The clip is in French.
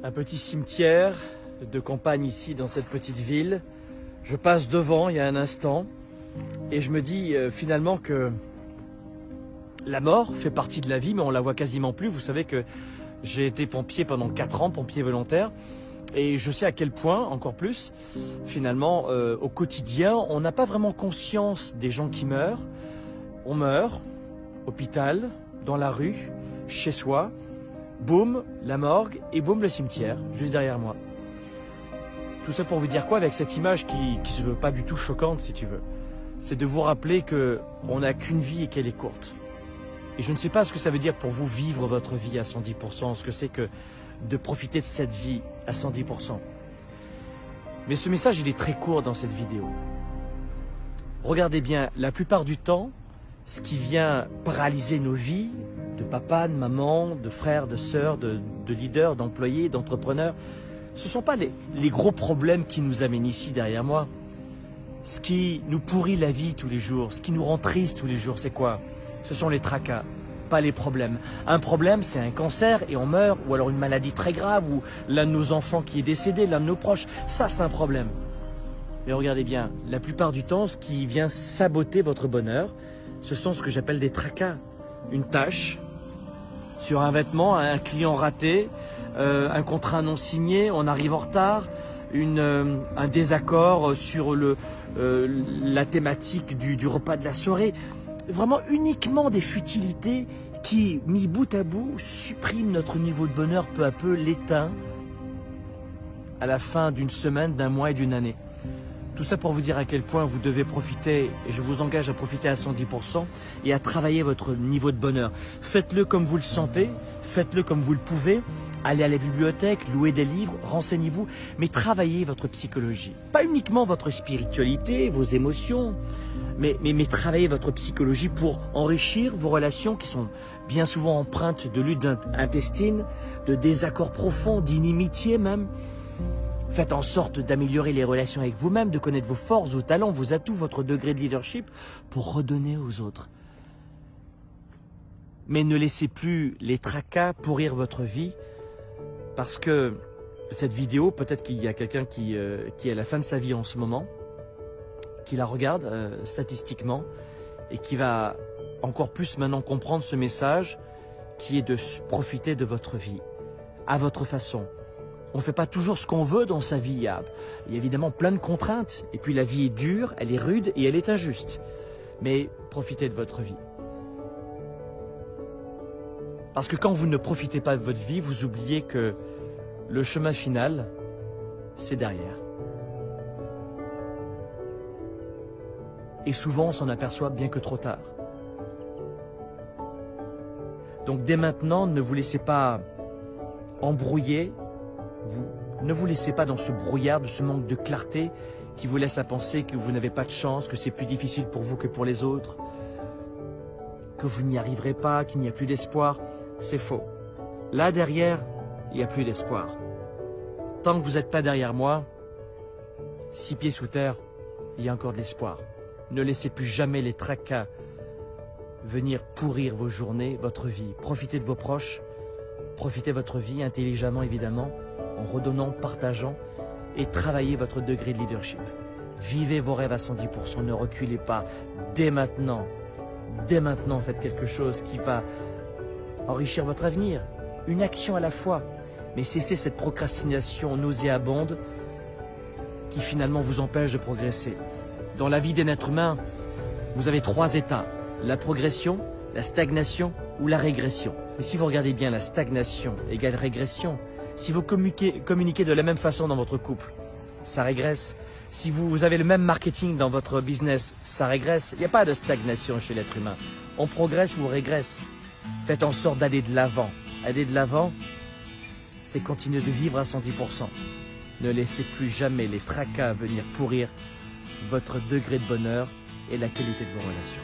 Un petit cimetière de campagne ici dans cette petite ville. Je passe devant il y a un instant et je me dis finalement que la mort fait partie de la vie, mais on la voit quasiment plus. Vous savez que j'ai été pompier pendant 4 ans, pompier volontaire, et je sais à quel point, encore plus, finalement, au quotidien, on n'a pas vraiment conscience des gens qui meurent. On meurt, hôpital, dans la rue, chez soi, boum, la morgue, et boum, le cimetière, juste derrière moi. Tout ça pour vous dire quoi avec cette image qui se veut pas du tout choquante, si tu veux. C'est de vous rappeler qu'on n'a qu'une vie et qu'elle est courte. Et je ne sais pas ce que ça veut dire pour vous vivre votre vie à 110%, ce que c'est que de profiter de cette vie à 110%. Mais ce message, il est très court dans cette vidéo. Regardez bien, la plupart du temps, ce qui vient paralyser nos vies, de papa, de maman, de frères, de sœurs, de leaders, d'employés, d'entrepreneurs, ce ne sont pas les gros problèmes qui nous amènent ici derrière moi. Ce qui nous pourrit la vie tous les jours, ce qui nous rend tristes tous les jours, c'est quoi? Ce sont les tracas, pas les problèmes. Un problème, c'est un cancer et on meurt, ou alors une maladie très grave, ou l'un de nos enfants qui est décédé, l'un de nos proches. Ça, c'est un problème. Mais regardez bien, la plupart du temps, ce qui vient saboter votre bonheur, ce sont ce que j'appelle des tracas. Une tâche sur un vêtement, un client raté, un contrat non signé, on arrive en retard, un désaccord sur la thématique du repas de la soirée. Vraiment uniquement des futilités qui, mis bout à bout, suppriment notre niveau de bonheur peu à peu, l'éteint à la fin d'une semaine, d'un mois et d'une année. Tout ça pour vous dire à quel point vous devez profiter, et je vous engage à profiter à 110% et à travailler votre niveau de bonheur. Faites-le comme vous le sentez, faites-le comme vous le pouvez. Allez à la bibliothèque, louez des livres, renseignez-vous, mais travaillez votre psychologie. Pas uniquement votre spiritualité, vos émotions, mais travaillez votre psychologie pour enrichir vos relations qui sont bien souvent empreintes de lutte intestine, de désaccords profonds, d'inimitié même. Faites en sorte d'améliorer les relations avec vous-même, de connaître vos forces, vos talents, vos atouts, votre degré de leadership pour redonner aux autres. Mais ne laissez plus les tracas pourrir votre vie parce que cette vidéo, peut-être qu'il y a quelqu'un qui est à la fin de sa vie en ce moment, qui la regarde statistiquement et qui va encore plus maintenant comprendre ce message qui est de profiter de votre vie à votre façon. On ne fait pas toujours ce qu'on veut dans sa vie. Il y a évidemment plein de contraintes. Et puis la vie est dure, elle est rude et elle est injuste. Mais profitez de votre vie. Parce que quand vous ne profitez pas de votre vie, vous oubliez que le chemin final, c'est derrière. Et souvent, on s'en aperçoit bien que trop tard. Donc dès maintenant, ne vous laissez pas embrouiller. Ne vous laissez pas dans ce brouillard, de ce manque de clarté qui vous laisse à penser que vous n'avez pas de chance, que c'est plus difficile pour vous que pour les autres, que vous n'y arriverez pas, qu'il n'y a plus d'espoir. C'est faux. Là derrière, il n'y a plus d'espoir. Tant que vous n'êtes pas derrière moi, 6 pieds sous terre, il y a encore de l'espoir. Ne laissez plus jamais les tracas venir pourrir vos journées, votre vie. Profitez de vos proches, profitez de votre vie intelligemment évidemment, en redonnant, partageant et travaillez votre degré de leadership. Vivez vos rêves à 110%, ne reculez pas. Dès maintenant, faites quelque chose qui va enrichir votre avenir. Une action à la fois, mais cessez cette procrastination nauséabonde qui finalement vous empêche de progresser. Dans la vie d'un être humain, vous avez 3 états, la progression, la stagnation ou la régression. Et si vous regardez bien, la stagnation égale régression. Si vous communiquez de la même façon dans votre couple, ça régresse. Si vous avez le même marketing dans votre business, ça régresse. Il n'y a pas de stagnation chez l'être humain. On progresse ou on régresse. Faites en sorte d'aller de l'avant. Aller de l'avant, c'est continuer de vivre à 110%. Ne laissez plus jamais les tracas venir pourrir votre degré de bonheur et la qualité de vos relations.